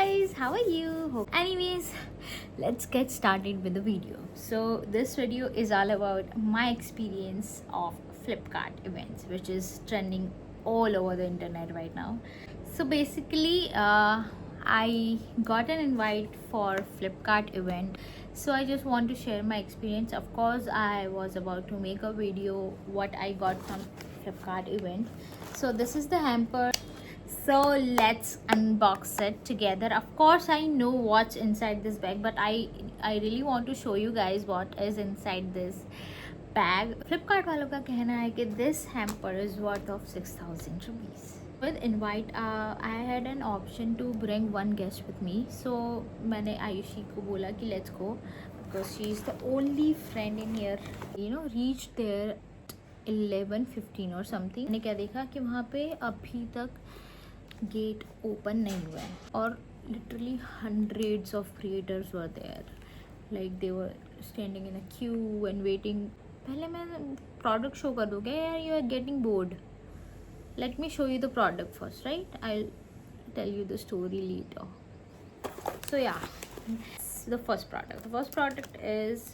guys, how are you? Anyways, let's get started with the video. So this video is all about my experience of Flipkart events, which is trending all over the internet right now. So basically, I got an invite for Flipkart event, so I just want to share my experience. Of course, I was about to make a video what I got from Flipkart event. So this is the hamper. So let's unbox it together. Of course I know what's inside this bag, but I really want to show you guys what is inside this bag. Flipkart वालों का कहना है कि this hamper is worth of 6,000 rupees. With invite, I had an option to bring one guest with me. So मैंने आयुषी को बोला कि let's go because she is the only friend in here. Reached there 11:15 और something. मैंने क्या देखा कि वहाँ पे अभी तक गेट ओपन नहीं हुआ है और literally hundreds of creators were there, like they were standing in a queue and waiting. पहले मैं प्रोडक्ट शो कर दूँगा यार, you are getting bored. Let me show you the product first, right? I tell you the story later. So yeah, the first product is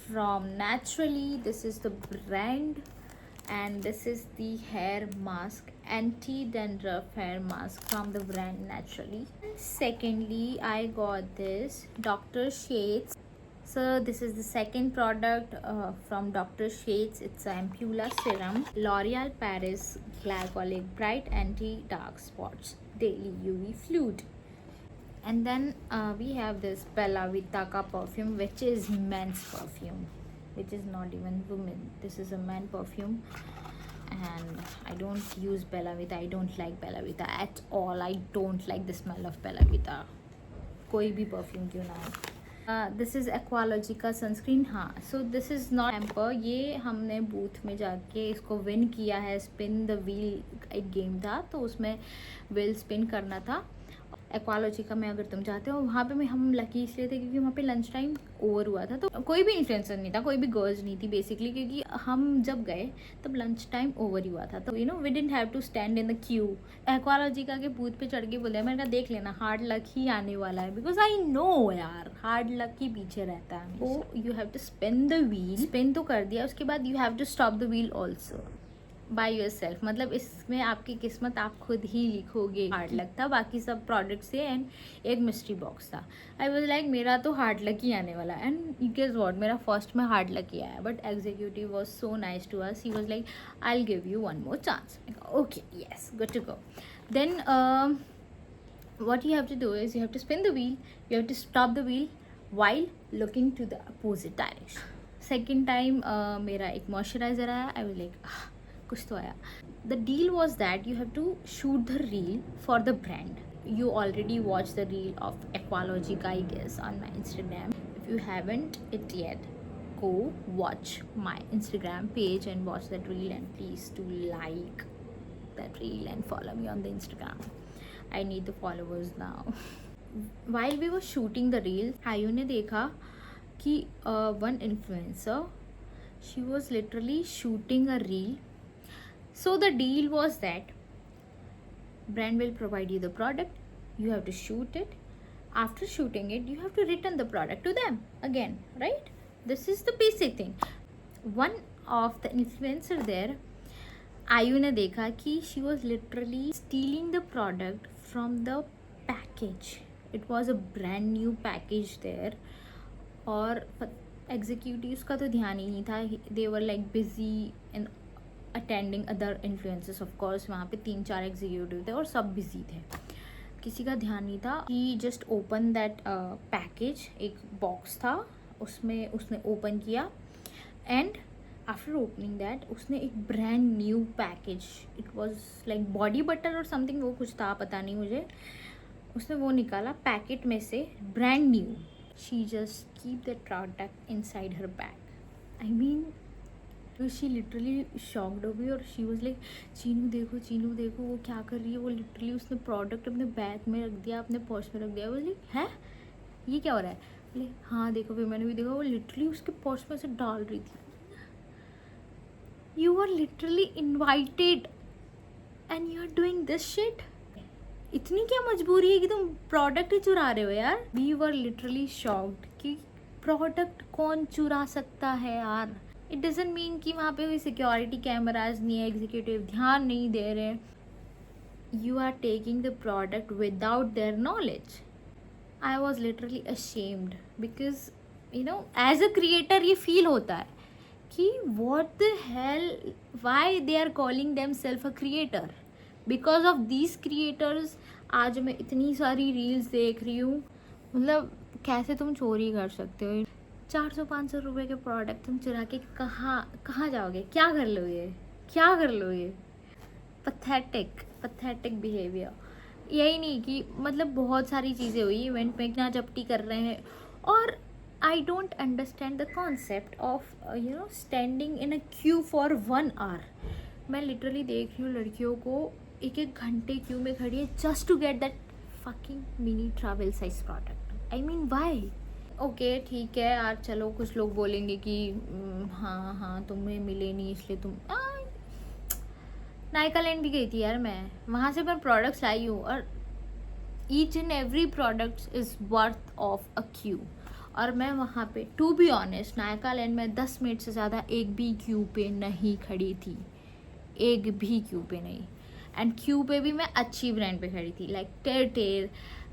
from Naturally. This is the brand, and this is the hair mask, anti-dandruff hair mask from the brand Naturally. Secondly, I got this Dr. Shades. So this is the second product from Dr. Shades. It's an ampoule serum, L'Oreal Paris Glycolic Bright Anti-Dark Spots Daily UV Fluid. And then we have this Bella Vita ka perfume, which is men's perfume, which is not even women. This is a man perfume, and I don't use Bella Vita. I don't like Bella Vita at all. I don't like the smell of Bella Vita. कोई भी perfume क्यों ना हो. This is एक्वालॉजी का sunscreen. हाँ, so this is not hamper. ये हमने booth में जाके इसको विन किया है. स्पिन द व्हील एक गेम था, तो उसमें व्हील स्पिन करना था. एक्वालॉजी का में अगर तुम चाहते हो, वहाँ पे मैं हम लकी इसलिए थे क्योंकि वहाँ पे लंच टाइम ओवर हुआ था, तो कोई भी इन्फ्लुएंसर नहीं था, कोई भी गर्ल्स नहीं थी बेसिकली, क्योंकि हम जब गए तब लंच टाइम ओवर ही हुआ था. तो we didn't have to stand in the queue. एक्वालॉजी का के बूथ पे चढ़ के बोले, मैंने कहा देख लेना हार्ड लक ही आने वाला है, बिकॉज आई नो यार हार्ड लक ही पीछे रहता है. वो you have to spin the wheel. Spin तो कर दिया, उसके बाद you have to stop the wheel also by yourself. मतलब इसमें आपकी किस्मत आप खुद ही लिखोगे. हार्ड लक था, बाकी सब प्रोडक्ट्स थे एंड एक मिस्ट्री बॉक्स था. आई वाज लाइक मेरा तो हार्ड लक ही आने वाला. एंड यू गेस व्हाट, मेरा फर्स्ट में हार्ड लक ही आया. But executive was so nice to us. He was like I will give you one more chance. Okay, yes, good to go. Then what you have to do is you have to spin the wheel, you have to stop the wheel while looking to the opposite direction. Second time मेरा एक moisturiser आया. I was like कुछ तो आया. The deal was that you have to shoot the reel for the brand. You already watched the reel of Aqualogica, I guess, on my Instagram. If you haven't it yet, go watch my Instagram page and watch that reel, and please do like that reel and follow me on the Instagram. I need the followers now. While we were shooting the reel, आयु ने देखा कि one influencer, she was literally shooting a reel. So the deal was that brand will provide you the product, you have to shoot it. After shooting it, you have to return the product to them again, right? This is the basic thing. One of the influencer there, आयु ने देखा कि she was literally stealing the product from the package. It was a brand new package there. और executives का तो ध्यान ही नहीं था. They were like busy and attending other influencers. Of course वहाँ पे 3-4 एग्जीक्यूटिव थे और सब बिजी थे, किसी का ध्यान नहीं था. ही जस्ट ओपन दैट पैकेज. एक बॉक्स था, उसमें उसने ओपन किया एंड आफ्टर ओपनिंग दैट उसने एक brand new package, it was like body butter और समथिंग, वो कुछ था पता नहीं मुझे. उसने वो निकाला पैकेट में से, brand new. She just keep that product inside her bag. I mean she literally shocked हो गई और शी वॉज लाइक चीनू देखो वो क्या कर रही है. वो लिटरली उसने प्रोडक्ट अपने बैग में रख दिया, अपने पर्स में रख दिया. वो लाइक है ये क्या हो रहा है. बोले हाँ देखो. फिर मैंने भी देखा, वो लिटरली उसके पर्स में से डाल रही थी. You are literally invited and you are doing this shit. इतनी क्या मजबूरी है कि तुम प्रोडक्ट ही चुरा रहे हो यार। वी वर लिटरली शॉक्ड कि प्रोडक्ट कौन चुरा सकता है यार। इट डजेंट मीन कि वहाँ पे कोई सिक्योरिटी कैमराज नहीं है, एग्जीक्यूटिव ध्यान नहीं दे रहे। You are taking the product without their knowledge. I was literally ashamed because you know as a creator ये फील होता है कि what the hell, why they are calling themselves a creator. Because of these creators आज मैं इतनी सारी reels देख रही हूँ। मतलब कैसे तुम चोरी कर सकते हो 400-500 रुपए के प्रोडक्ट तुम चुरा के कहाँ जाओगे, क्या कर लोगे, क्या कर लोगे। Pathetic behaviour. यही नहीं कि मतलब बहुत सारी चीज़ें हुई इवेंट में, इतना जप्टी कर रहे हैं। और I don't understand the concept of you know standing in a queue for 1 hour. मैं लिटरली देख रही हूँ लड़कियों को 1-1 घंटे क्यू में खड़ी है just to get that fucking mini travel size product. I mean why. Okay ठीक है यार, चलो कुछ लोग बोलेंगे कि हाँ तुम्हें मिले नहीं इसलिए तुम नायका लैंड भी गई थी यार मैं, वहाँ से मैं प्रोडक्ट्स लाई हूँ और each and every product is worth of a queue. और मैं वहाँ पे to be honest Nykaa land में 10 मिनट से ज़्यादा एक भी क्यू पे नहीं खड़ी थी, एक भी क्यू पे नहीं। एंड क्यू पे भी मैं अच्छी ब्रांड पे खड़ी थी, लाइक टेर,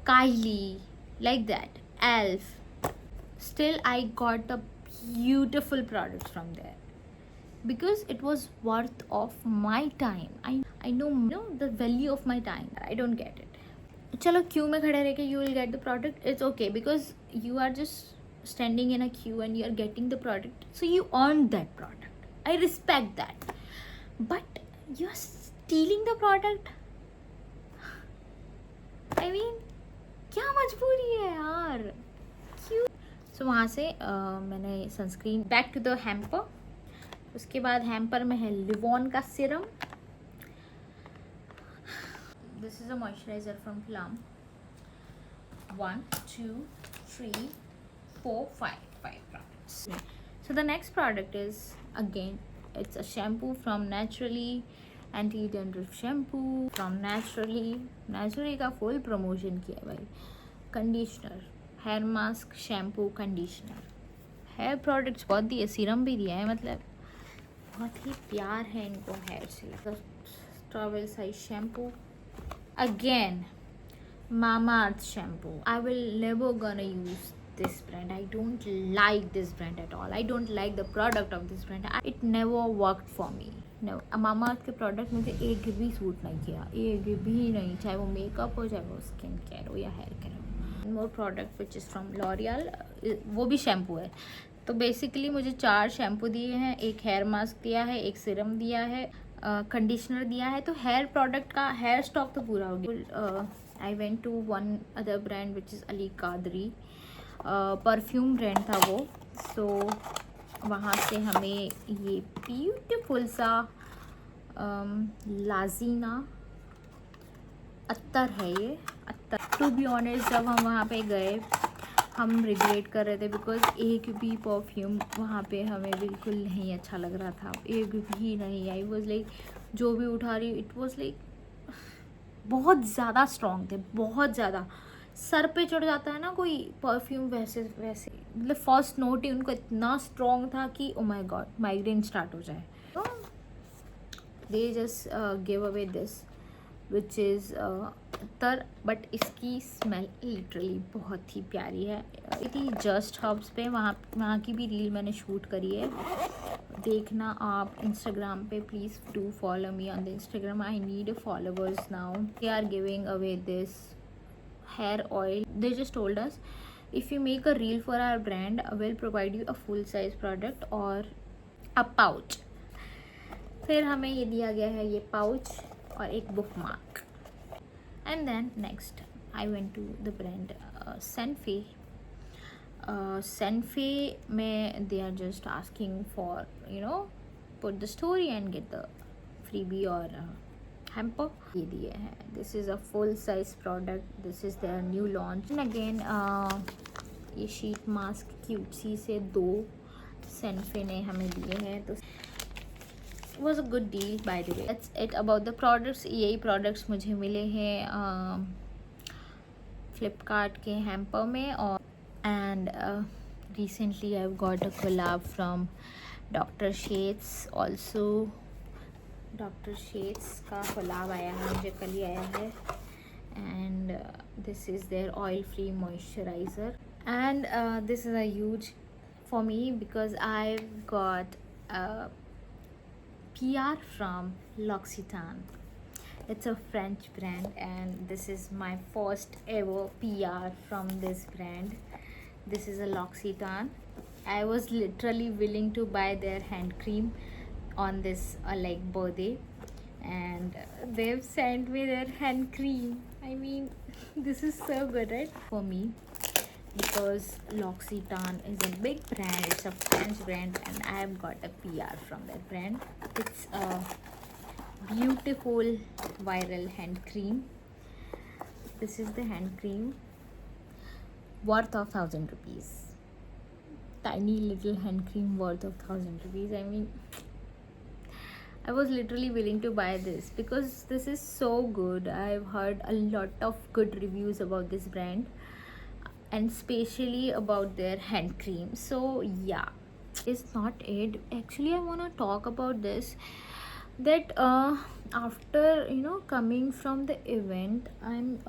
Kylie, like that, elf. Still I got the beautiful products from there because it was worth of my time. I know the value of my time. I don't get it. चलो Q में खड़े रह के you will get the product, it's okay because you are just standing in a queue and you are getting the product, so you earned that product. I respect that, but you are stealing the product. I mean क्या मजबूरी है यार, क्यों। सो वहाँ से मैंने sunscreen, back to the hamper. उसके बाद हैम्पर में है लिवॉन का serum. This is a moisturiser from Plum. 1 2 3 4 5 products. So the next product is again it's a shampoo from Naturally, anti-dandruff shampoo from Naturally का फुल प्रमोशन किया भाई। Conditioner, hair mask, shampoo, conditioner, hair products बहुत दिए, serum भी दिया है। मतलब बहुत ही प्यार है इनको हेयर से। Travel size shampoo, again Mamaearth shampoo. I will never gonna use this brand. I don't like this brand at all. I don't like the product of this brand. It never worked for me. Mamaearth के product मुझे एक भी suit नहीं किया, एक भी नहीं, चाहे वो मेकअप हो, चाहे वो स्किन केयर हो या हेयर केयर हो। More product which is from L'Oréal, वो भी शैम्पू है। तो बेसिकली मुझे 4 शैम्पू दिए हैं, एक हेयर मास्क दिया है, एक सीरम दिया है, कंडीशनर दिया है। तो हेयर प्रोडक्ट का हेयर स्टॉक तो पूरा हो गया। I went to one other brand which is Ali Qadri, perfume brand था वो। सो वहाँ से हमें ये ब्यूटीफुल सा लाजीना अत्तर है, ये अत्तर। टू बी ऑनेस्ट जब हम वहाँ पे गए हम रिग्रेट कर रहे थे बिकॉज एक भी परफ्यूम वहाँ पे हमें बिल्कुल नहीं अच्छा लग रहा था, एक भी नहीं। आई वॉज लाइक जो भी उठा रही इट वॉज लाइक बहुत ज़्यादा स्ट्रॉन्ग थे, बहुत ज़्यादा। सर पे चढ़ जाता है ना कोई परफ्यूम, वैसे वैसे मतलब फर्स्ट नोट ही उनको इतना स्ट्रॉन्ग था कि oh my God migraine start हो जाए। तो they just give away this which is तर, बट इसकी स्मेल लिटरली बहुत ही प्यारी है। इतनी जस्ट हर्ब्स पे वहाँ की भी रील मैंने शूट करी है, देखना आप इंस्टाग्राम पे। Please do follow me on the Instagram, I need followers now. They are giving away this hair oil. They just told us if you make a reel for our brand, we'll provide you a full size product or a pouch. फिर हमें ये दिया गया है ये pouch और एक bookmark. And then next I went to the brand Sanfe. Sanfe में they are just asking for you know put the story and get the freebie और हैम्पर। ये दिए हैं। This is a full size product, this is their new launch. And again ये sheet mask क्यूटसी से 2 सेनफे ने हमें दिए हैं। तो was a good deal by the way. That's it about the products. यही products मुझे मिले हैं फ्लिपकार्ट के हैम्पर में और and recently I've got a collab from Dr. Shades also. Dr. Shades का collab आया है मुझे कल ही आया है and this is their oil free moisturizer and this is a huge for me because I've got a PR from L'Occitane. It's a French brand and this is my first ever PR from this brand. This is a L'Occitane. I was literally willing to buy their hand cream on this like birthday and they've sent me their hand cream. I mean this is so good, right, for me because L'Occitane is a big brand. It's a French brand and I have got a PR from that brand. It's a beautiful viral hand cream. This is the hand cream worth of 1,000 rupees. Tiny little hand cream worth of 1,000 rupees. I mean I was literally willing to buy this because this is so good. I've heard a lot of good reviews about this brand and especially about their hand cream. So yeah, it's not it. Actually I want to talk about this that after coming from the event I'm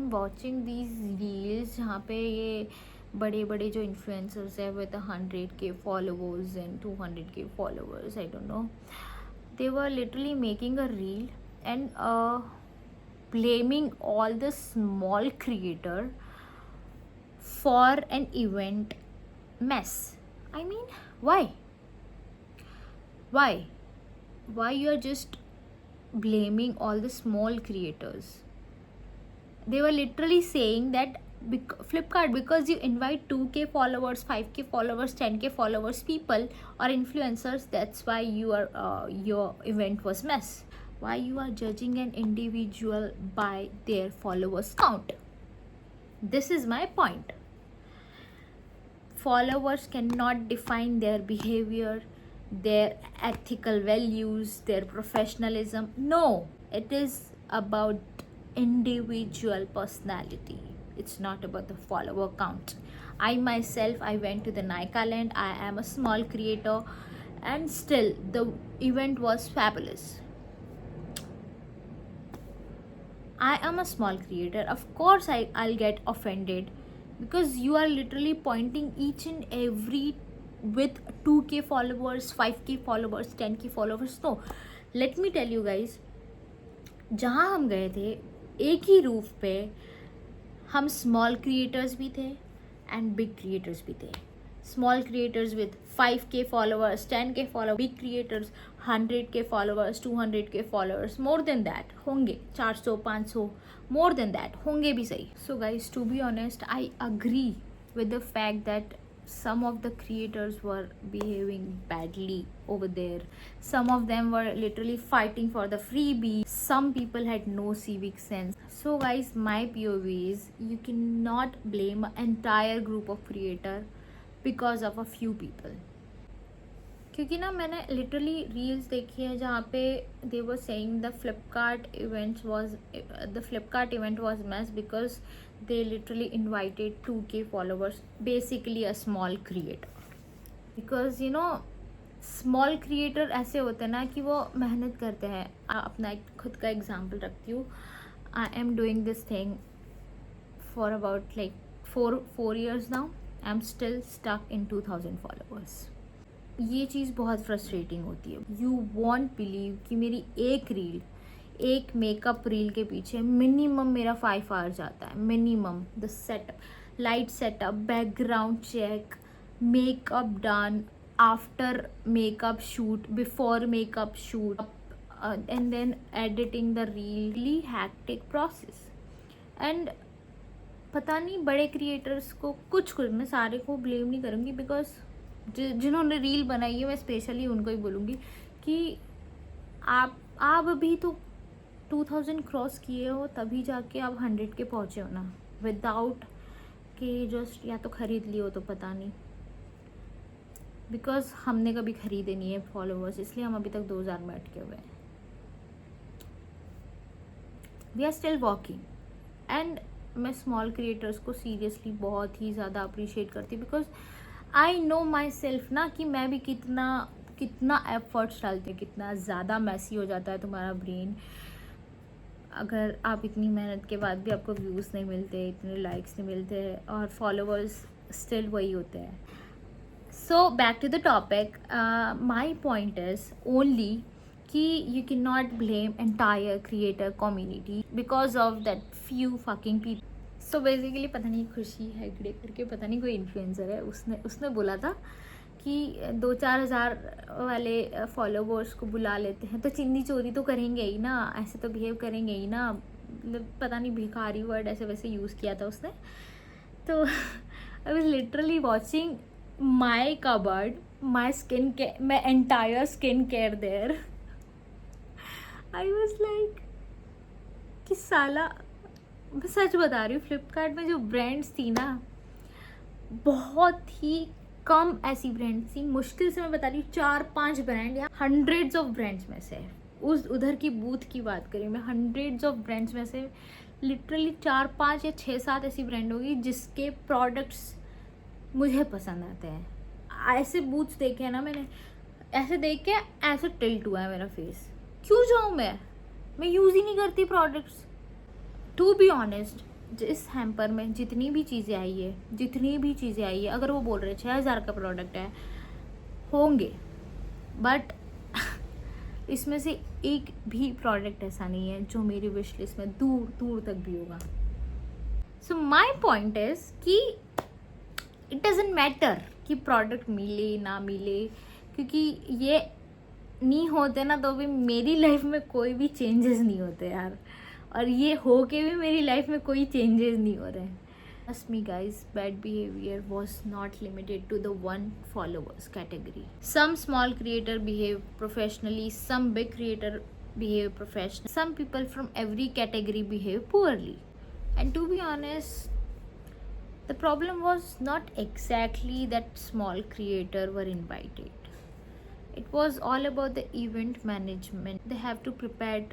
watching these reels जहाँ पे ये बड़े बड़े जो influencers है with 100K followers and 200K followers, I don't know, they were literally making a reel and blaming all the small creator for an event mess. I mean why you are just blaming all the small creators? They were literally saying that Flipkart, because you invite 2K followers, 5K followers, 10K followers people or influencers, that's why your event was mess. Why you are judging an individual by their followers count? This is my point. Followers cannot define their behavior, their ethical values, their professionalism. No, it is about individual personality. It's not about the follower count. I myself, I went to the Nikaland. I am a small creator and still the event was fabulous. I am a small creator. Of course I'll get offended because you are literally pointing each and every with 2K followers, 5K followers, 10K followers. No, let me tell you guys, जहाँ हम गए थे एक ही roof पे हम small creators भी थे and big creators भी थे. Small creators with 5K followers, 10K followers, big creators 100K followers, 200K followers, more than that होंगे, 400, 500, मोर देन दैट होंगे भी सही. So guys, to be honest, I agree with the fact that some of the creators were behaving badly over there. Some of them were literally fighting for the freebie. Some people had no civic sense. So guys, my POV is you cannot blame an entire group of creator because of a few people. क्योंकि ना मैंने literally reels देखी है जहाँ पे they were saying the Flipkart event was mess because they literally invited 2K followers, basically a small creator. Because small creator ऐसे होते हैं ना कि वो मेहनत करते हैं. अपना एक खुद का एग्जांपल रखती हूँ. I am doing this thing for about like 4 years now. I am still stuck in 2000 followers. ये चीज़ बहुत फ्रस्ट्रेटिंग होती है. यू वॉन्ट बिलीव कि मेरी एक मेकअप रील के पीछे मिनिमम मेरा 5 hours जाता है. Minimum the setup, light setup, background check, makeup done, after makeup shoot, before makeup shoot, and then editing the really hectic process. And पता नहीं बड़े क्रिएटर्स को कुछ मैं सारे को ब्लेम नहीं करूँगी बिकॉज जिन्होंने रील बनाई है मैं स्पेशली उनको ही बोलूँगी कि आप अभी तो 2000 क्रॉस किए हो तभी जाके आप 100 के पहुँचे हो ना. विदाउट कि जस्ट या तो ख़रीद लियो तो पता नहीं. बिकॉज हमने कभी खरीदे नहीं है फॉलोवर्स, इसलिए हम अभी तक 2000 में अटके हुए हैं. We are still walking. And मैं स्मॉल क्रिएटर्स को सीरियसली बहुत ही ज़्यादा अप्रिशिएट करती हूँ, because I know myself ना कि मैं भी कितना एफर्ट्स डालती हूँ, कितना ज़्यादा मैसी हो जाता है तुम्हारा ब्रेन अगर आप इतनी मेहनत के बाद भी आपको व्यूज़ नहीं मिलते, इतने लाइक्स नहीं मिलते और फॉलोवर्स स्टिल वही होते हैं. So back to the topic, my point is only कि you can not blame entire creator community because of that few fucking people. So basically पता नहीं खुशी हेगड़े करके पता नहीं कोई इन्फ्लुएंसर है, उसने बोला था कि 2-4 हज़ार वाले फॉलोवर्स को बुला लेते हैं तो चिंदी चोरी तो करेंगे ही ना, ऐसे तो बिहेव करेंगे ही ना. मतलब पता नहीं भिखारी वर्ड ऐसे वैसे यूज़ किया था उसने. तो I was literally watching my cupboard, my skin care, my entire skin care there. I was like कि साला, मैं सच बता रही हूँ, फ्लिपकार्ट में जो ब्रांड्स थी ना बहुत ही कम ऐसी ब्रांड्स थी, मुश्किल से मैं बता रही हूँ 4-5 ब्रांड या हंड्रेड्स ऑफ ब्रांड्स में से, उस उधर की बूथ की बात करी मैं, हंड्रेड्स ऑफ ब्रांड्स में से लिटरली 4-5 या 6-7 ऐसी ब्रांड होगी जिसके प्रोडक्ट्स मुझे पसंद आते हैं. ऐसे बूथ्स देखे हैं ना मैंने, ऐसे देख के ऐसे टिल्ट हुआ है मेरा फेस. क्यों जाऊँ मैं यूज़ ही नहीं करती प्रोडक्ट्स. टू बी ऑनेस्ट, इस हैम्पर में जितनी भी चीज़ें आई है, अगर वो बोल रहे 6000 का प्रोडक्ट है होंगे, बट इसमें से एक भी प्रोडक्ट ऐसा नहीं है जो मेरी विश लिस्ट में दूर दूर तक भी होगा. सो माई पॉइंट इज कि इट डजेंट मैटर कि प्रोडक्ट मिले ना मिले, क्योंकि ये नहीं होते ना तो भी मेरी लाइफ में कोई भी चेंजेस नहीं होते यार, और ये हो के भी मेरी लाइफ में कोई चेंजेस नहीं हो रहे हैं. Trust me guys, bad behavior was not limited to the one followers category. Some small creator behave professionally, some big creator behave professionally, some people from every category behave poorly. And to be honest, the problem was not exactly that small creator were invited. It was all about the event management. They have to prepare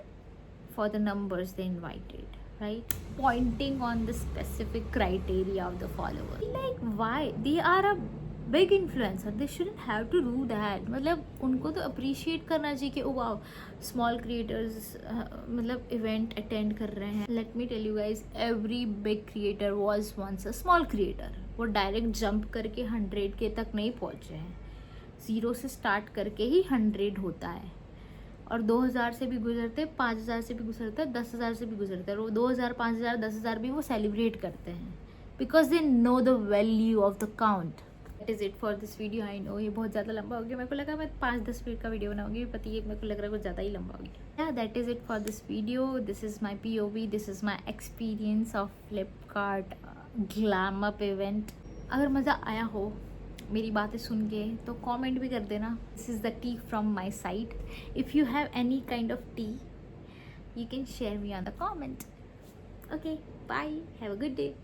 for the numbers they invited, right? Pointing on the specific criteria of the follower. Like why? They are a big influencer. They shouldn't have to do that. मतलब उनको तो appreciate करना चाहिए कि oh wow small creators मतलब event attend कर रहे हैं. Let me tell you guys, every big creator was once a small creator. वो direct jump करके 100K तक नहीं पहुँचे हैं. 0 से start करके ही 100 होता है, और 2000 से भी गुजरते, 5000 से भी गुजरते, 10,000 से भी गुजरते हैं, और 2000, 5000, 10,000 भी वो सेलिब्रेट करते हैं because they know the value of the count. That is it for this video. I know ये बहुत ज़्यादा लंबा हो गया, मेरे को लगा मैं 5-10 मिनट का वीडियो बनाऊंगी, पता ये मेरे को लग रहा है कुछ ज़्यादा ही लंबा हो गया. That is it for this video. This is my POV, this is my experience of Flipkart glam up event. अगर मज़ा आया हो मेरी बातें सुन के तो कमेंट भी कर देना. This is the T from my side. If you have any kind of T you can share me on the comment. Okay, bye, have a good day.